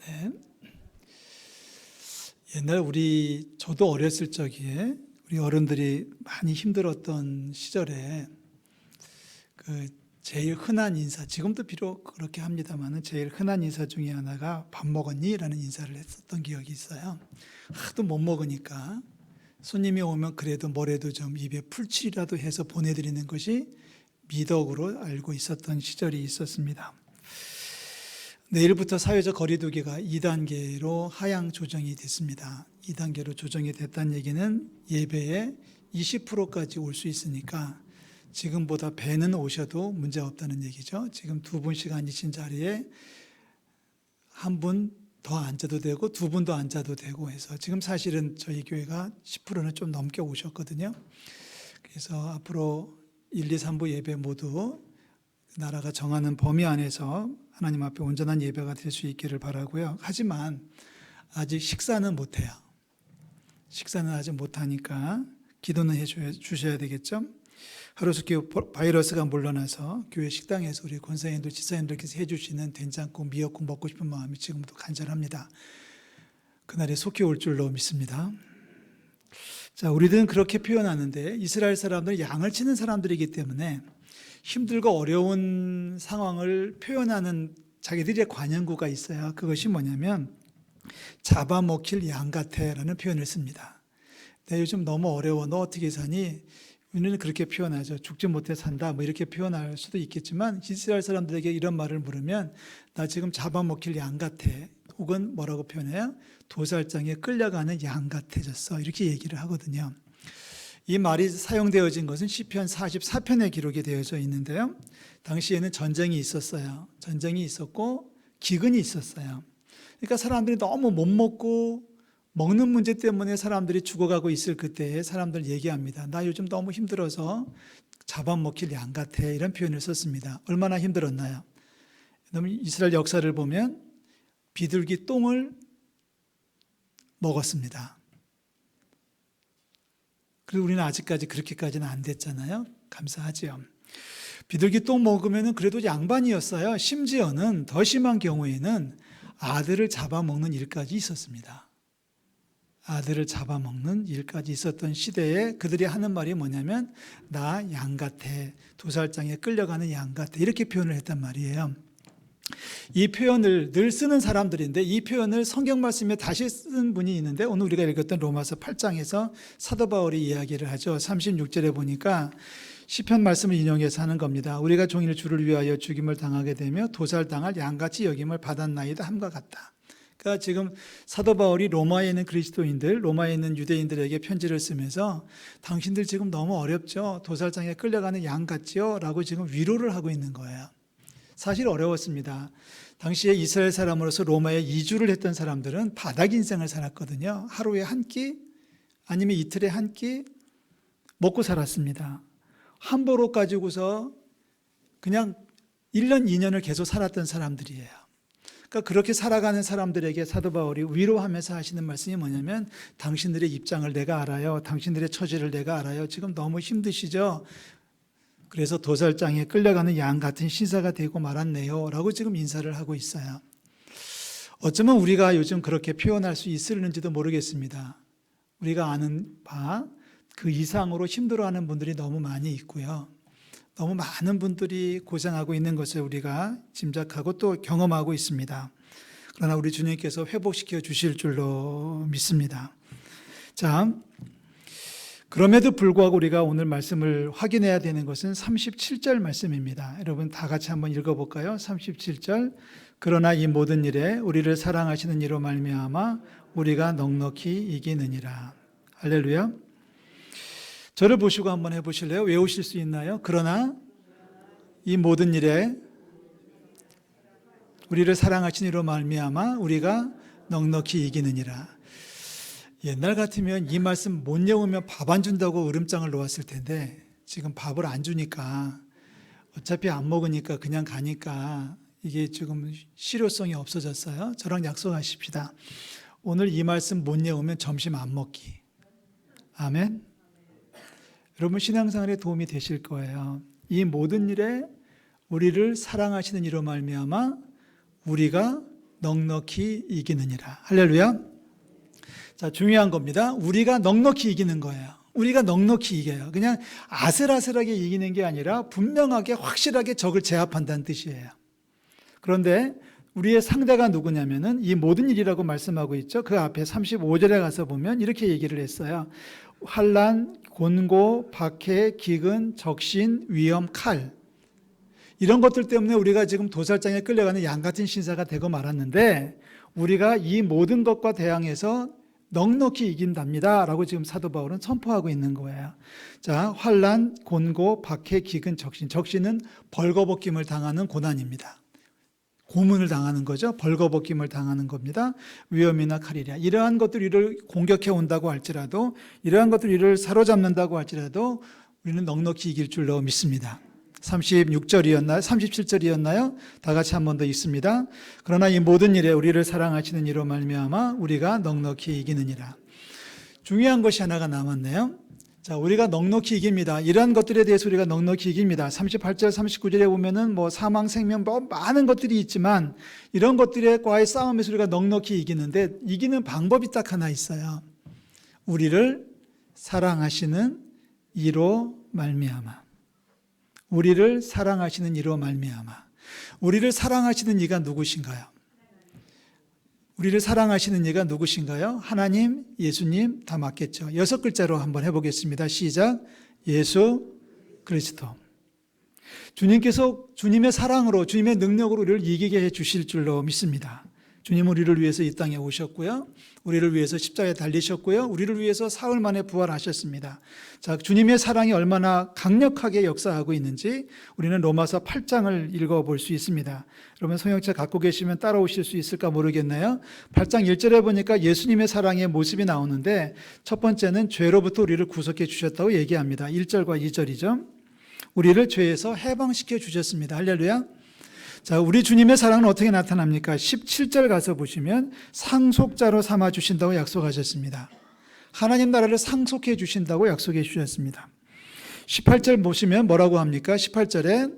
네. 옛날 저도 어렸을 적에 우리 어른들이 많이 힘들었던 시절에 그 제일 흔한 인사, 지금도 비록 그렇게 합니다만은 제일 흔한 인사 중에 하나가 밥 먹었니? 라는 인사를 했었던 기억이 있어요. 하도 못 먹으니까 손님이 오면 그래도 뭐래도 좀 입에 풀칠이라도 해서 보내드리는 것이 미덕으로 알고 있었던 시절이 있었습니다. 내일부터 사회적 거리두기가 2단계로 하향 조정이 됐습니다. 2단계로 조정이 됐다는 얘기는 예배에 20%까지 올 수 있으니까 지금보다 배는 오셔도 문제 없다는 얘기죠. 지금 두 분씩 앉으신 자리에 한 분 더 앉아도 되고 두 분 더 앉아도 되고 해서 지금 사실은 저희 교회가 10%는 좀 넘게 오셨거든요. 그래서 앞으로 1, 2, 3부 예배 모두 나라가 정하는 범위 안에서 하나님 앞에 온전한 예배가 될 수 있기를 바라고요. 하지만 아직 식사는 못해요. 식사는 아직 못하니까 기도는 해주셔야 되겠죠. 하루속히 바이러스가 물러나서 교회 식당에서 우리 권사님들, 지사님들께서 해주시는 된장국, 미역국 먹고 싶은 마음이 지금도 간절합니다. 그날이 속히 올 줄로 믿습니다. 자, 우리들은 그렇게 표현하는데 이스라엘 사람들은 양을 치는 사람들이기 때문에 힘들고 어려운 상황을 표현하는 자기들의 관용구가 있어요. 그것이 뭐냐면 잡아먹힐 양 같아라는 표현을 씁니다. 내 요즘 너무 어려워. 너 어떻게 사니? 우리는 그렇게 표현하죠. 죽지 못해 산다. 뭐 이렇게 표현할 수도 있겠지만 이스라엘 사람들에게 이런 말을 물으면 나 지금 잡아먹힐 양 같아. 혹은 뭐라고 표현해요? 도살장에 끌려가는 양 같아졌어. 이렇게 얘기를 하거든요. 이 말이 사용되어진 것은 시편 44편에 기록이 되어져 있는데요. 당시에는 전쟁이 있었어요. 전쟁이 있었고 기근이 있었어요. 그러니까 사람들이 너무 못 먹고 먹는 문제 때문에 사람들이 죽어가고 있을 그때에 사람들 얘기합니다. 나 요즘 너무 힘들어서 잡아먹힐 양 같아. 이런 표현을 썼습니다. 얼마나 힘들었나요? 이스라엘 역사를 보면 비둘기 똥을 먹었습니다. 그리고 우리는 아직까지 그렇게까지는 안 됐잖아요. 감사하지요. 비둘기 똥 먹으면 그래도 양반이었어요. 심지어는 더 심한 경우에는 아들을 잡아먹는 일까지 있었습니다. 아들을 잡아먹는 일까지 있었던 시대에 그들이 하는 말이 뭐냐면 나 양 같아. 도살장에 끌려가는 양 같아. 이렇게 표현을 했단 말이에요. 이 표현을 늘 쓰는 사람들인데 이 표현을 성경 말씀에 다시 쓴 분이 있는데 오늘 우리가 읽었던 로마서 8장에서 사도 바울이 이야기를 하죠. 36절에 보니까 시편 말씀을 인용해서 하는 겁니다. 우리가 종일 주를 위하여 죽임을 당하게 되며 도살당할 양같이 여김을 받았나이다 함과 같다. 그러니까 지금 사도 바울이 로마에 있는 그리스도인들, 로마에 있는 유대인들에게 편지를 쓰면서 당신들 지금 너무 어렵죠. 도살장에 끌려가는 양 같지요? 라고 지금 위로를 하고 있는 거예요. 사실 어려웠습니다. 당시에 이스라엘 사람으로서 로마에 이주를 했던 사람들은 바닥 인생을 살았거든요. 하루에 한 끼 아니면 이틀에 한 끼 먹고 살았습니다. 한 보로 가지고서 그냥 1년, 2년을 계속 살았던 사람들이에요. 그러니까 그렇게 살아가는 사람들에게 사도 바울이 위로하면서 하시는 말씀이 뭐냐면 당신들의 입장을 내가 알아요. 당신들의 처지를 내가 알아요. 지금 너무 힘드시죠? 그래서 도살장에 끌려가는 양 같은 신사가 되고 말았네요. 라고 지금 인사를 하고 있어요. 어쩌면 우리가 요즘 그렇게 표현할 수 있을는지도 모르겠습니다. 우리가 아는 바 그 이상으로 힘들어하는 분들이 너무 많이 있고요. 너무 많은 분들이 고생하고 있는 것을 우리가 짐작하고 또 경험하고 있습니다. 그러나 우리 주님께서 회복시켜 주실 줄로 믿습니다. 자, 그럼에도 불구하고 우리가 오늘 말씀을 확인해야 되는 것은 37절 말씀입니다. 여러분 다 같이 한번 읽어볼까요? 37절. 그러나 이 모든 일에 우리를 사랑하시는 이로 말미암아 우리가 넉넉히 이기느니라. 할렐루야. 저를 보시고 한번 해보실래요? 외우실 수 있나요? 그러나 이 모든 일에 우리를 사랑하시는 이로 말미암아 우리가 넉넉히 이기느니라. 옛날 같으면 이 말씀 못 외우면 밥 안 준다고 으름장을 놓았을 텐데 지금 밥을 안 주니까 어차피 안 먹으니까 그냥 가니까 이게 지금 실효성이 없어졌어요. 저랑 약속하십시다. 오늘 이 말씀 못 외우면 점심 안 먹기. 아멘. 여러분 신앙생활에 도움이 되실 거예요. 이 모든 일에 우리를 사랑하시는 이로 말미암아 우리가 넉넉히 이기느니라. 할렐루야. 자, 중요한 겁니다. 우리가 넉넉히 이기는 거예요. 우리가 넉넉히 이겨요. 그냥 아슬아슬하게 이기는 게 아니라 분명하게 확실하게 적을 제압한다는 뜻이에요. 그런데 우리의 상대가 누구냐면은 이 모든 일이라고 말씀하고 있죠. 그 앞에 35절에 가서 보면 이렇게 얘기를 했어요. 환난, 곤고, 박해, 기근, 적신, 위험, 칼. 이런 것들 때문에 우리가 지금 도살장에 끌려가는 양 같은 신사가 되고 말았는데 우리가 이 모든 것과 대항해서 넉넉히 이긴답니다 라고 지금 사도 바울은 선포하고 있는 거예요. 자, 환난, 곤고, 박해, 기근, 적신. 적신은 벌거벗김을 당하는 고난입니다. 고문을 당하는 거죠. 벌거벗김을 당하는 겁니다. 위험이나 칼이랴. 이러한 것들이 우리를 공격해 온다고 할지라도, 이러한 것들이 우리를 사로잡는다고 할지라도 우리는 넉넉히 이길 줄로 믿습니다. 36절이었나요? 37절이었나요? 다 같이 한 번 더 읽습니다. 그러나 이 모든 일에 우리를 사랑하시는 이로 말미암아 우리가 넉넉히 이기느니라. 중요한 것이 하나가 남았네요. 자, 우리가 넉넉히 이깁니다. 이러한 것들에 대해서 우리가 넉넉히 이깁니다. 38절, 39절에 보면은 사망, 생명, 많은 것들이 있지만 이런 것들과의 싸움에서 우리가 넉넉히 이기는데 이기는 방법이 딱 하나 있어요. 우리를 사랑하시는 이로 말미암아. 우리를 사랑하시는 이로 말미암아. 우리를 사랑하시는 이가 누구신가요? 우리를 사랑하시는 이가 누구신가요? 하나님, 예수님 다 맞겠죠. 6글자로 한번 해보겠습니다. 시작. 예수 그리스도. 주님께서 주님의 사랑으로, 주님의 능력으로 우리를 이기게 해 주실 줄로 믿습니다. 주님은 우리를 위해서 이 땅에 오셨고요. 우리를 위해서 십자가에 달리셨고요. 우리를 위해서 사흘 만에 부활하셨습니다. 자, 주님의 사랑이 얼마나 강력하게 역사하고 있는지 우리는 로마서 8장을 읽어볼 수 있습니다. 여러분 성경책 갖고 계시면 따라오실 수 있을까 모르겠네요. 8장 1절에 보니까 예수님의 사랑의 모습이 나오는데 첫 번째는 죄로부터 우리를 구속해 주셨다고 얘기합니다. 1절과 2절이죠. 우리를 죄에서 해방시켜 주셨습니다. 할렐루야. 자, 우리 주님의 사랑은 어떻게 나타납니까? 17절 가서 보시면 상속자로 삼아 주신다고 약속하셨습니다. 하나님 나라를 상속해 주신다고 약속해 주셨습니다. 18절 보시면 뭐라고 합니까? 18절에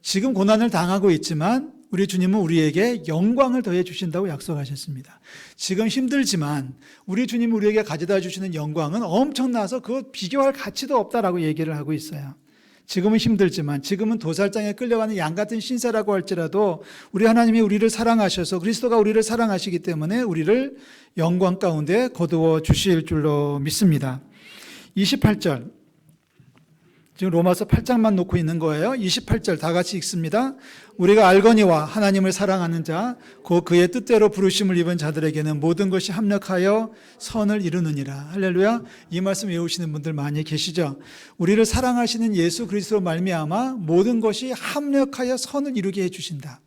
지금 고난을 당하고 있지만 우리 주님은 우리에게 영광을 더해 주신다고 약속하셨습니다. 지금 힘들지만 우리 주님이 우리에게 가져다 주시는 영광은 엄청나서 그거 비교할 가치도 없다라고 얘기를 하고 있어요. 지금은 힘들지만, 지금은 도살장에 끌려가는 양 같은 신세라고 할지라도 우리 하나님이 우리를 사랑하셔서 그리스도가 우리를 사랑하시기 때문에 우리를 영광 가운데 거두어 주실 줄로 믿습니다. 28절, 지금 로마서 8장만 놓고 있는 거예요. 28절 다 같이 읽습니다. 우리가 알거니와 하나님을 사랑하는 자, 곧 그의 뜻대로 부르심을 입은 자들에게는 모든 것이 합력하여 선을 이루느니라. 할렐루야. 이 말씀 외우시는 분들 많이 계시죠. 우리를 사랑하시는 예수 그리스도로 말미암아 모든 것이 합력하여 선을 이루게 해주신다.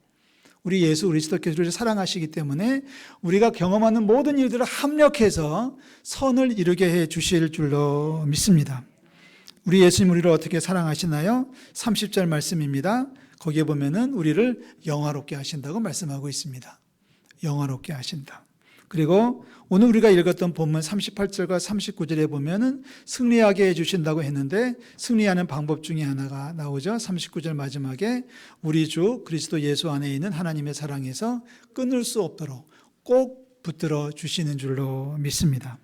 우리 예수 그리스도께서 우리를 사랑하시기 때문에 우리가 경험하는 모든 일들을 합력해서 선을 이루게 해주실 줄로 믿습니다. 우리 예수님 우리를 어떻게 사랑하시나요? 30절 말씀입니다. 거기에 보면은 우리를 영화롭게 하신다고 말씀하고 있습니다. 영화롭게 하신다. 그리고 오늘 우리가 읽었던 본문 38절과 39절에 보면은 승리하게 해주신다고 했는데 승리하는 방법 중에 하나가 나오죠. 39절 마지막에 우리 주 그리스도 예수 안에 있는 하나님의 사랑에서 끊을 수 없도록 꼭 붙들어 주시는 줄로 믿습니다.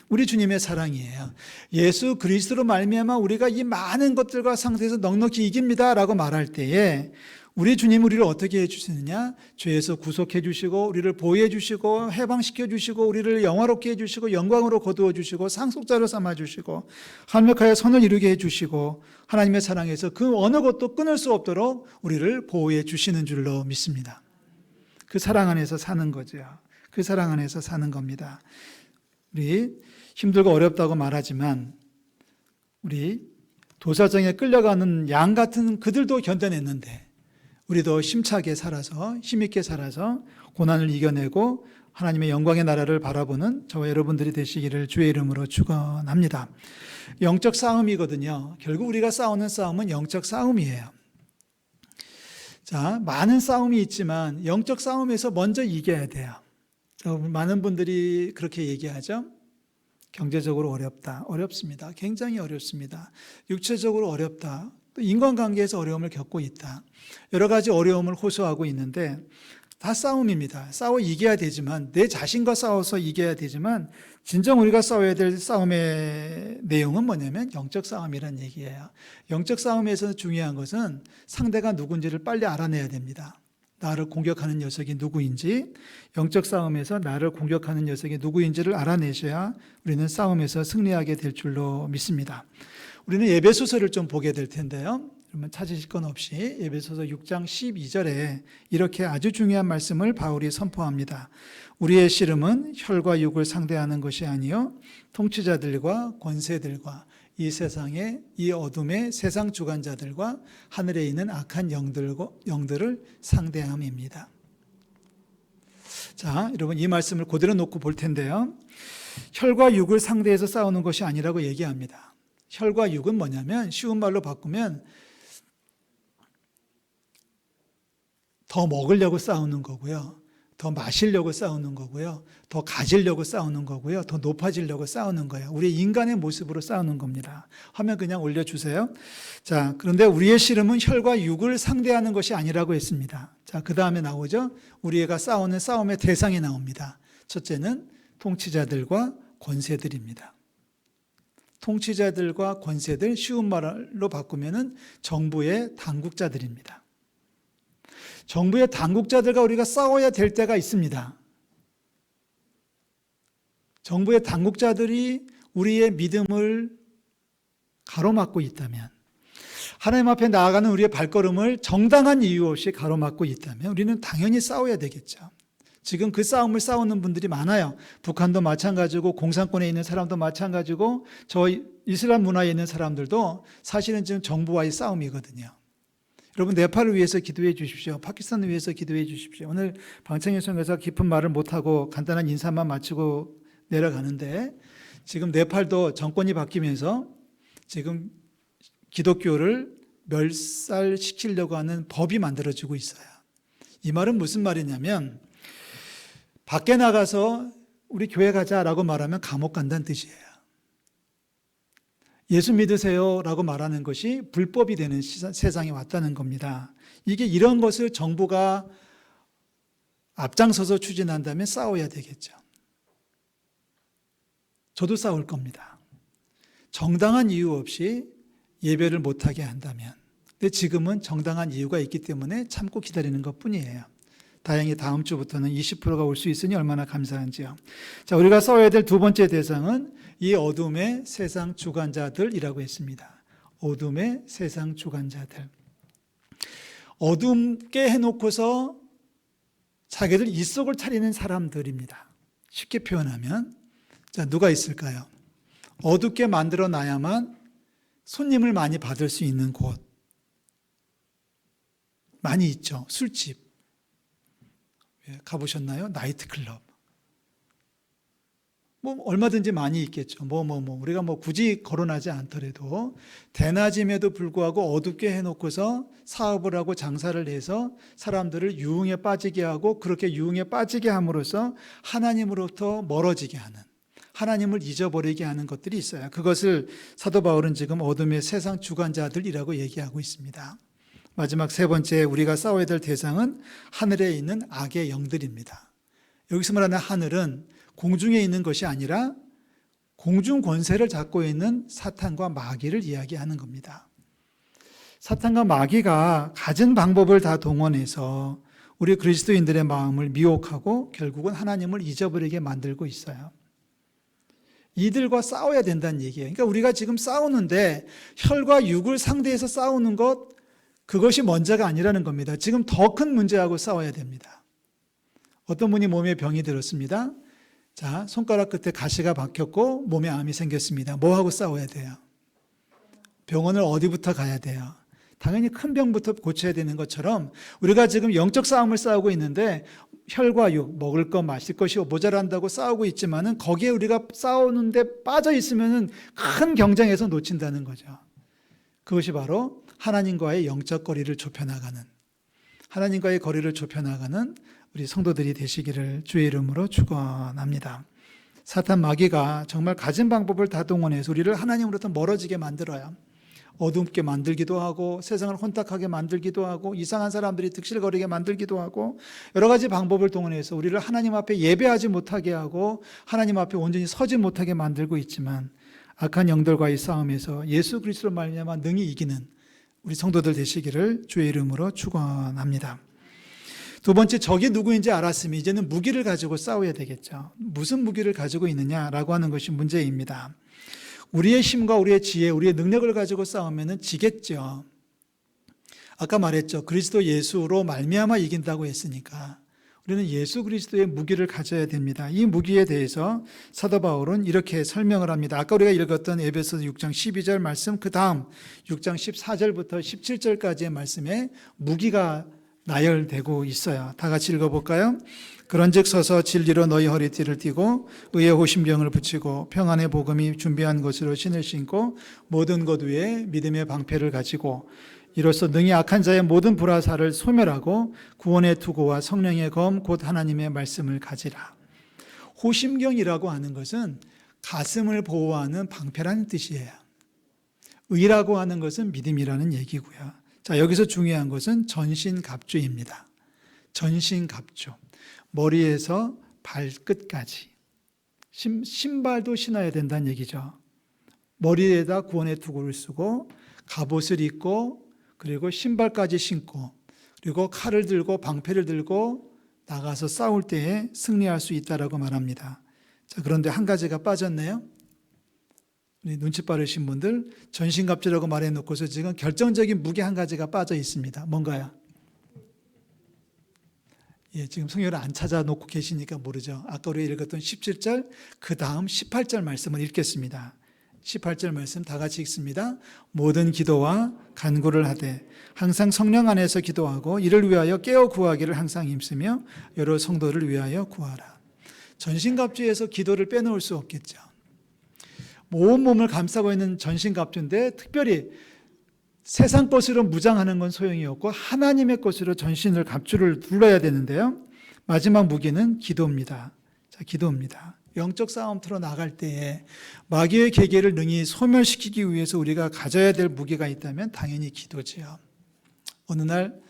우리 주님의 사랑이에요. 예수 그리스도로 말미암아 우리가 이 많은 것들과 상태에서 넉넉히 이깁니다라고 말할 때에 우리 주님 우리를 어떻게 해주시느냐? 죄에서 구속해 주시고 우리를 보호해 주시고 해방시켜 주시고 우리를 영화롭게 해주시고 영광으로 거두어 주시고 상속자로 삼아 주시고 합력하여 선을 이루게 해주시고 하나님의 사랑에서 그 어느 것도 끊을 수 없도록 우리를 보호해 주시는 줄로 믿습니다. 그 사랑 안에서 사는 거죠. 그 사랑 안에서 사는 겁니다. 우리 힘들고 어렵다고 말하지만 우리 도살장에 끌려가는 양 같은 그들도 견뎌냈는데 우리도 힘차게 살아서 힘있게 살아서 고난을 이겨내고 하나님의 영광의 나라를 바라보는 저와 여러분들이 되시기를 주의 이름으로 축원합니다. 영적 싸움이거든요. 결국 우리가 싸우는 싸움은 영적 싸움이에요. 자, 많은 싸움이 있지만 영적 싸움에서 먼저 이겨야 돼요. 많은 분들이 그렇게 얘기하죠. 경제적으로 어렵다. 어렵습니다. 굉장히 어렵습니다. 육체적으로 어렵다. 또 인간관계에서 어려움을 겪고 있다. 여러 가지 어려움을 호소하고 있는데 다 싸움입니다. 싸워 이겨야 되지만, 내 자신과 싸워서 이겨야 되지만, 진정 우리가 싸워야 될 싸움의 내용은 뭐냐면 영적 싸움이란 얘기예요. 영적 싸움에서 중요한 것은 상대가 누군지를 빨리 알아내야 됩니다. 나를 공격하는 녀석이 누구인지, 영적 싸움에서 나를 공격하는 녀석이 누구인지를 알아내셔야 우리는 싸움에서 승리하게 될 줄로 믿습니다. 우리는 에베소서를 좀 보게 될 텐데요. 그러면 찾으실 건 없이 에베소서 6장 12절에 이렇게 아주 중요한 말씀을 바울이 선포합니다. 우리의 씨름은 혈과 육을 상대하는 것이 아니요 통치자들과 권세들과 이 세상의 이 어둠의 세상 주관자들과 하늘에 있는 악한 영들을 상대함입니다. 자, 여러분 이 말씀을 그대로 놓고 볼 텐데요. 혈과 육을 상대해서 싸우는 것이 아니라고 얘기합니다. 혈과 육은 뭐냐면 쉬운 말로 바꾸면 더 먹으려고 싸우는 거고요. 더 마시려고 싸우는 거고요. 더 가지려고 싸우는 거고요. 더 높아지려고 싸우는 거예요. 우리 인간의 모습으로 싸우는 겁니다. 화면 그냥 올려주세요. 자, 그런데 우리의 씨름은 혈과 육을 상대하는 것이 아니라고 했습니다. 자, 그 다음에 나오죠. 우리가 싸우는 싸움의 대상이 나옵니다. 첫째는 통치자들과 권세들입니다. 통치자들과 권세들, 쉬운 말로 바꾸면은 정부의 당국자들입니다. 정부의 당국자들과 우리가 싸워야 될 때가 있습니다. 정부의 당국자들이 우리의 믿음을 가로막고 있다면, 하나님 앞에 나아가는 우리의 발걸음을 정당한 이유 없이 가로막고 있다면 우리는 당연히 싸워야 되겠죠. 지금 그 싸움을 싸우는 분들이 많아요. 북한도 마찬가지고 공산권에 있는 사람도 마찬가지고 저 이슬람 문화에 있는 사람들도 사실은 지금 정부와의 싸움이거든요. 여러분 네팔을 위해서 기도해 주십시오. 파키스탄을 위해서 기도해 주십시오. 오늘 방청객 성에서 깊은 말을 못하고 간단한 인사만 마치고 내려가는데, 지금 네팔도 정권이 바뀌면서 지금 기독교를 멸살시키려고 하는 법이 만들어지고 있어요. 이 말은 무슨 말이냐면 밖에 나가서 우리 교회 가자라고 말하면 감옥 간다는 뜻이에요. 예수 믿으세요 라고 말하는 것이 불법이 되는 세상에 왔다는 겁니다. 이게 이런 것을 정부가 앞장서서 추진한다면 싸워야 되겠죠. 저도 싸울 겁니다. 정당한 이유 없이 예배를 못하게 한다면. 근데 지금은 정당한 이유가 있기 때문에 참고 기다리는 것뿐이에요. 다행히 다음 주부터는 20%가 올 수 있으니 얼마나 감사한지요. 자, 우리가 싸워야 될 두 번째 대상은 이 어둠의 세상 주관자들이라고 했습니다. 어둠의 세상 주관자들. 어둠게 해놓고서 자기들 입속을 차리는 사람들입니다. 쉽게 표현하면, 자, 누가 있을까요? 어둡게 만들어 놔야만 손님을 많이 받을 수 있는 곳. 많이 있죠. 술집. 가보셨나요? 나이트클럽. 얼마든지 많이 있겠죠. 우리가 굳이 거론하지 않더라도 대낮임에도 불구하고 어둡게 해놓고서 사업을 하고 장사를 해서 사람들을 유흥에 빠지게 하고, 그렇게 유흥에 빠지게 함으로써 하나님으로부터 멀어지게 하는, 하나님을 잊어버리게 하는 것들이 있어요. 그것을 사도 바울은 지금 어둠의 세상 주관자들이라고 얘기하고 있습니다. 마지막 세 번째 우리가 싸워야 될 대상은 하늘에 있는 악의 영들입니다. 여기서 말하는 하늘은 공중에 있는 것이 아니라 공중 권세를 잡고 있는 사탄과 마귀를 이야기하는 겁니다. 사탄과 마귀가 가진 방법을 다 동원해서 우리 그리스도인들의 마음을 미혹하고 결국은 하나님을 잊어버리게 만들고 있어요. 이들과 싸워야 된다는 얘기예요. 그러니까 우리가 지금 싸우는데 혈과 육을 상대해서 싸우는 것, 그것이 먼저가 아니라는 겁니다. 지금 더 큰 문제하고 싸워야 됩니다. 어떤 분이 몸에 병이 들었습니다. 자, 손가락 끝에 가시가 박혔고 몸에 암이 생겼습니다. 뭐하고 싸워야 돼요? 병원을 어디부터 가야 돼요? 당연히 큰 병부터 고쳐야 되는 것처럼 우리가 지금 영적 싸움을 싸우고 있는데 혈과 육, 먹을 것, 마실 것이 모자란다고 싸우고 있지만은 거기에 우리가 싸우는데 빠져 있으면은 큰 경쟁에서 놓친다는 거죠. 그것이 바로 하나님과의 영적 거리를 좁혀나가는, 하나님과의 거리를 좁혀나가는 우리 성도들이 되시기를 주의 이름으로 축원합니다. 사탄 마귀가 정말 가진 방법을 다 동원해서 우리를 하나님으로부터 멀어지게 만들어요. 어둡게 만들기도 하고 세상을 혼탁하게 만들기도 하고 이상한 사람들이 득실거리게 만들기도 하고 여러 가지 방법을 동원해서 우리를 하나님 앞에 예배하지 못하게 하고 하나님 앞에 온전히 서지 못하게 만들고 있지만 악한 영들과의 싸움에서 예수 그리스도로 말미암아 능히 이기는 우리 성도들 되시기를 주의 이름으로 축원합니다. 두 번째, 적이 누구인지 알았으면 이제는 무기를 가지고 싸워야 되겠죠. 무슨 무기를 가지고 있느냐라고 하는 것이 문제입니다. 우리의 힘과 우리의 지혜, 우리의 능력을 가지고 싸우면 지겠죠. 아까 말했죠. 그리스도 예수로 말미암아 이긴다고 했으니까 우리는 예수 그리스도의 무기를 가져야 됩니다. 이 무기에 대해서 사도 바울은 이렇게 설명을 합니다. 아까 우리가 읽었던 에베소서 6장 12절 말씀, 그 다음 6장 14절부터 17절까지의 말씀에 무기가 나열되고 있어요. 다 같이 읽어볼까요? 그런즉 서서 진리로 너희 허리띠를 띠고 의의 호심병을 붙이고 평안의 복음이 준비한 것으로 신을 신고 모든 것 위에 믿음의 방패를 가지고 이로써 능히 악한 자의 모든 불화살을 소멸하고 구원의 투구와 성령의 검 곧 하나님의 말씀을 가지라. 호심경이라고 하는 것은 가슴을 보호하는 방패라는 뜻이에요. 의라고 하는 것은 믿음이라는 얘기고요. 자, 여기서 중요한 것은 전신갑주입니다. 전신갑주. 머리에서 발끝까지. 신발도 신어야 된다는 얘기죠. 머리에다 구원의 투구를 쓰고 갑옷을 입고 그리고 신발까지 신고 그리고 칼을 들고 방패를 들고 나가서 싸울 때에 승리할 수 있다라고 말합니다. 자, 그런데 한 가지가 빠졌네요. 우리 눈치 빠르신 분들 전신갑주라고 말해놓고서 지금 결정적인 무기 한 가지가 빠져 있습니다. 뭔가요? 예, 지금 성경을 안 찾아놓고 계시니까 모르죠. 아까 우리가 읽었던 17절 그 다음 18절 말씀을 읽겠습니다. 18절 말씀 다 같이 읽습니다. 모든 기도와 간구를 하되 항상 성령 안에서 기도하고 이를 위하여 깨어 구하기를 항상 힘쓰며 여러 성도를 위하여 구하라. 전신갑주에서 기도를 빼놓을 수 없겠죠. 온 몸을 감싸고 있는 전신갑주인데 특별히 세상 것으로 무장하는 건 소용이 없고 하나님의 것으로 전신을 갑주를 둘러야 되는데요. 마지막 무기는 기도입니다. 자, 기도입니다. 영적 싸움터로 나갈 때에 마귀의 계계를 능히 소멸시키기 위해서 우리가 가져야 될 무기가 있다면 당연히 기도지요. 어느 날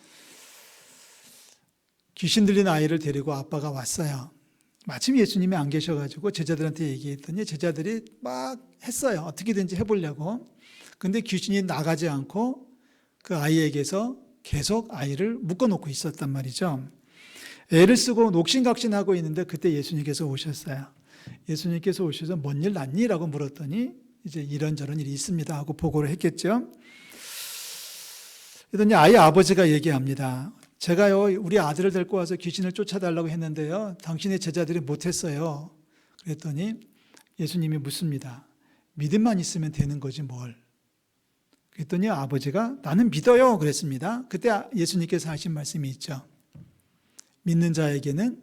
귀신 들린 아이를 데리고 아빠가 왔어요. 마침 예수님이 안 계셔가지고 제자들한테 얘기했더니 제자들이 막 했어요. 어떻게든지 해보려고. 근데 귀신이 나가지 않고 그 아이에게서 계속 아이를 묶어놓고 있었단 말이죠. 애를 쓰고 녹신각신하고 있는데 그때 예수님께서 오셨어요. 예수님께서 오셔서 뭔 일 났니? 라고 물었더니 이제 이런저런 일이 있습니다 하고 보고를 했겠죠. 그랬더니 아이 아버지가 얘기합니다. 제가요 우리 아들을 데리고 와서 귀신을 쫓아달라고 했는데요 당신의 제자들이 못했어요. 그랬더니 예수님이 묻습니다. 믿음만 있으면 되는 거지 뭘. 그랬더니 아버지가 나는 믿어요 그랬습니다. 그때 예수님께서 하신 말씀이 있죠. 믿는 자에게는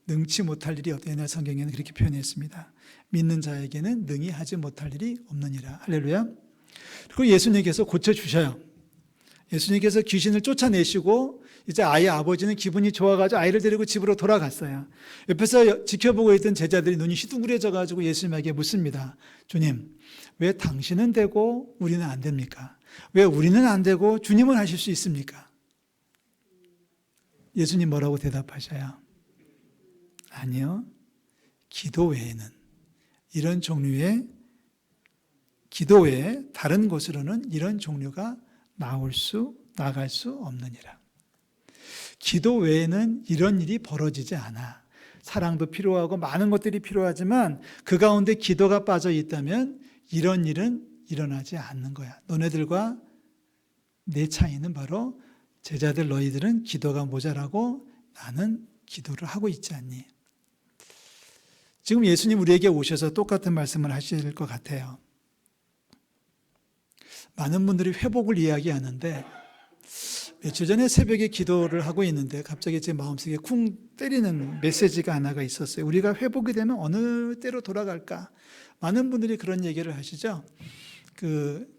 능치 못할 일이 없다. 옛날 성경에는 그렇게 표현했습니다. 믿는 자에게는 능히 하지 못할 일이 없느니라. 할렐루야. 그리고 예수님께서 고쳐주셔요. 예수님께서 귀신을 쫓아내시고 이제 아이의 아버지는 기분이 좋아가지고 아이를 데리고 집으로 돌아갔어요. 옆에서 지켜보고 있던 제자들이 눈이 휘둥그레져가지고 예수님에게 묻습니다. 주님, 왜 당신은 되고 우리는 안 됩니까? 왜 우리는 안 되고 주님은 하실 수 있습니까? 예수님 뭐라고 대답하셔요? 아니요. 기도 외에는 이런 종류의 기도 외에 다른 곳으로는 이런 종류가 나갈 수 없느니라. 기도 외에는 이런 일이 벌어지지 않아. 사랑도 필요하고 많은 것들이 필요하지만 그 가운데 기도가 빠져 있다면 이런 일은 일어나지 않는 거야. 너네들과 내 차이는 바로 제자들 너희들은 기도가 모자라고 나는 기도를 하고 있지 않니? 지금 예수님 우리에게 오셔서 똑같은 말씀을 하실 것 같아요. 많은 분들이 회복을 이야기하는데 며칠 전에 새벽에 기도를 하고 있는데 갑자기 제 마음속에 쿵 때리는 메시지가 하나가 있었어요. 우리가 회복이 되면 어느 때로 돌아갈까? 많은 분들이 그런 얘기를 하시죠.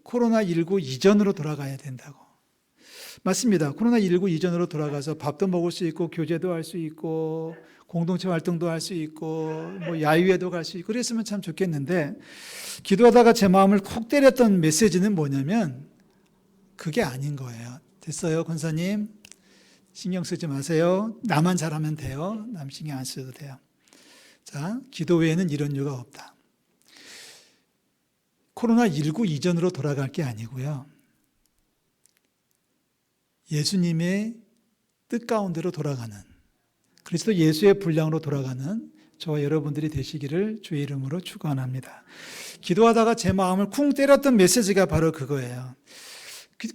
코로나19 이전으로 돌아가야 된다고. 맞습니다. 코로나19 이전으로 돌아가서 밥도 먹을 수 있고 교제도 할 수 있고 공동체 활동도 할 수 있고 뭐 야유회도 갈 수 있고 그랬으면 참 좋겠는데 기도하다가 제 마음을 콕 때렸던 메시지는 뭐냐면 그게 아닌 거예요. 됐어요, 권사님. 신경 쓰지 마세요. 나만 잘하면 돼요. 남 신경 안 써도 돼요. 자, 기도 외에는 이런 이유가 없다. 코로나19 이전으로 돌아갈 게 아니고요. 예수님의 뜻 가운데로 돌아가는, 그리스도 예수의 분량으로 돌아가는 저와 여러분들이 되시기를 주의 이름으로 축원합니다. 기도하다가 제 마음을 쿵 때렸던 메시지가 바로 그거예요.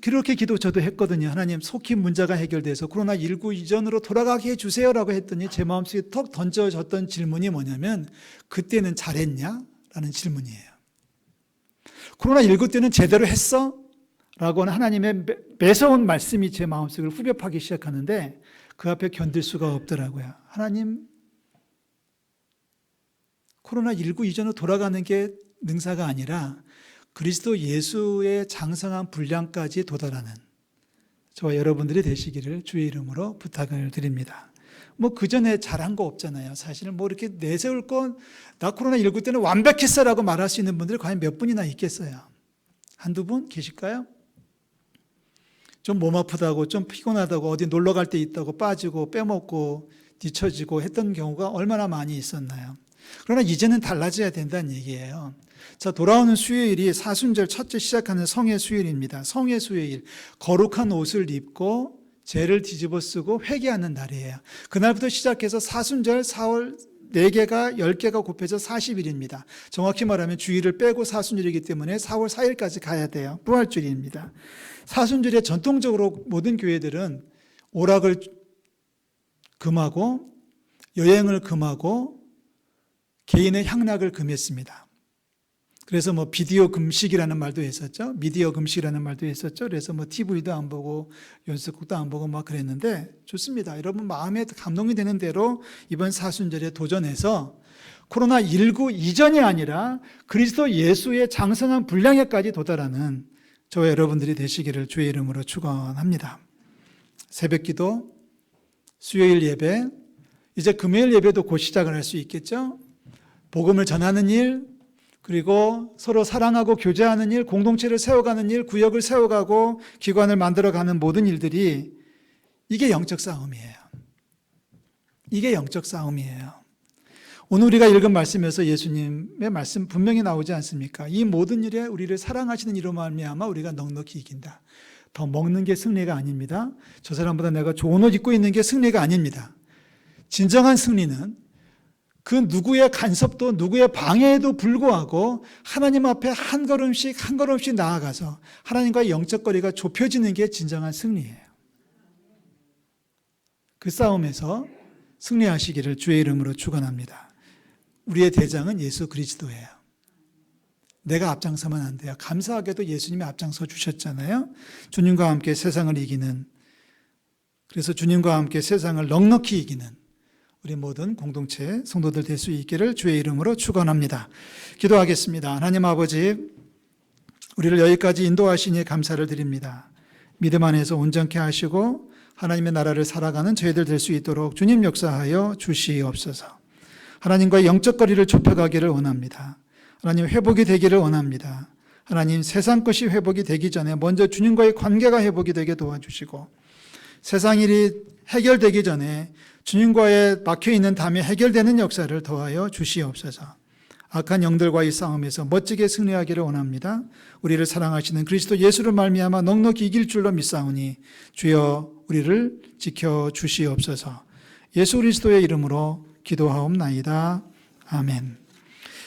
그렇게 기도 저도 했거든요. 하나님, 속히 문제가 해결돼서 코로나19 이전으로 돌아가게 해주세요라고 했더니 제 마음속에 턱 던져졌던 질문이 뭐냐면 그때는 잘했냐? 라는 질문이에요. 코로나19 때는 제대로 했어? 라고 하는 하나님의 매서운 말씀이 제 마음속을 후벼 파기 시작하는데 그 앞에 견딜 수가 없더라고요. 하나님, 코로나19 이전으로 돌아가는 게 능사가 아니라 그리스도 예수의 장성한 분량까지 도달하는 저와 여러분들이 되시기를 주의 이름으로 부탁을 드립니다. 뭐 그전에 잘한 거 없잖아요. 사실 뭐 이렇게 내세울 건 나 코로나19 때는 완벽했어라고 말할 수 있는 분들이 과연 몇 분이나 있겠어요? 한두 분 계실까요? 좀 몸 아프다고 좀 피곤하다고 어디 놀러 갈 때 있다고 빠지고 빼먹고 뒤처지고 했던 경우가 얼마나 많이 있었나요? 그러나 이제는 달라져야 된다는 얘기예요. 자, 돌아오는 수요일이 사순절 첫째 시작하는 성의 수요일입니다. 성의 수요일, 거룩한 옷을 입고 죄를 뒤집어 쓰고 회개하는 날이에요. 그날부터 시작해서 사순절 4월 4개가 10개가 곱해져 40일입니다. 정확히 말하면 주일을 빼고 사순절이기 때문에 4월 4일까지 가야 돼요. 부활주일입니다. 사순절에 전통적으로 모든 교회들은 오락을 금하고 여행을 금하고 개인의 향락을 금했습니다. 그래서 뭐 비디오 금식이라는 말도 했었죠. 미디어 금식이라는 말도 했었죠. 그래서 뭐 TV도 안 보고 연습곡도 안 보고 막 그랬는데 좋습니다. 여러분 마음에 감동이 되는 대로 이번 사순절에 도전해서 코로나19 이전이 아니라 그리스도 예수의 장성한 분량에까지 도달하는 저와 여러분들이 되시기를 주의 이름으로 축원합니다. 새벽기도, 수요일 예배, 이제 금요일 예배도 곧 시작을 할 수 있겠죠. 복음을 전하는 일, 그리고 서로 사랑하고 교제하는 일, 공동체를 세워가는 일, 구역을 세워가고 기관을 만들어가는 모든 일들이 이게 영적 싸움이에요. 이게 영적 싸움이에요. 오늘 우리가 읽은 말씀에서 예수님의 말씀 분명히 나오지 않습니까? 이 모든 일에 우리를 사랑하시는 이로 말미암아 우리가 넉넉히 이긴다. 더 먹는 게 승리가 아닙니다. 저 사람보다 내가 좋은 옷 입고 있는 게 승리가 아닙니다. 진정한 승리는 그 누구의 간섭도 누구의 방해에도 불구하고 하나님 앞에 한 걸음씩 한 걸음씩 나아가서 하나님과의 영적 거리가 좁혀지는 게 진정한 승리예요. 그 싸움에서 승리하시기를 주의 이름으로 축원합니다. 우리의 대장은 예수 그리스도예요. 내가 앞장서면 안 돼요. 감사하게도 예수님이 앞장서 주셨잖아요. 주님과 함께 세상을 이기는, 그래서 주님과 함께 세상을 넉넉히 이기는 우리 모든 공동체 성도들 될 수 있기를 주의 이름으로 축원합니다. 기도하겠습니다. 하나님 아버지, 우리를 여기까지 인도하시니 감사를 드립니다. 믿음 안에서 온전케 하시고 하나님의 나라를 살아가는 저희들 될 수 있도록 주님 역사하여 주시옵소서. 하나님과의 영적 거리를 좁혀가기를 원합니다. 하나님 회복이 되기를 원합니다. 하나님 세상 것이 회복이 되기 전에 먼저 주님과의 관계가 회복이 되게 도와주시고 세상 일이 해결되기 전에 주님과의 막혀있는 담이 해결되는 역사를 더하여 주시옵소서. 악한 영들과의 싸움에서 멋지게 승리하기를 원합니다. 우리를 사랑하시는 그리스도 예수를 말미암아 넉넉히 이길 줄로 믿사오니 주여 우리를 지켜 주시옵소서. 예수 그리스도의 이름으로 기도하옵나이다. 아멘.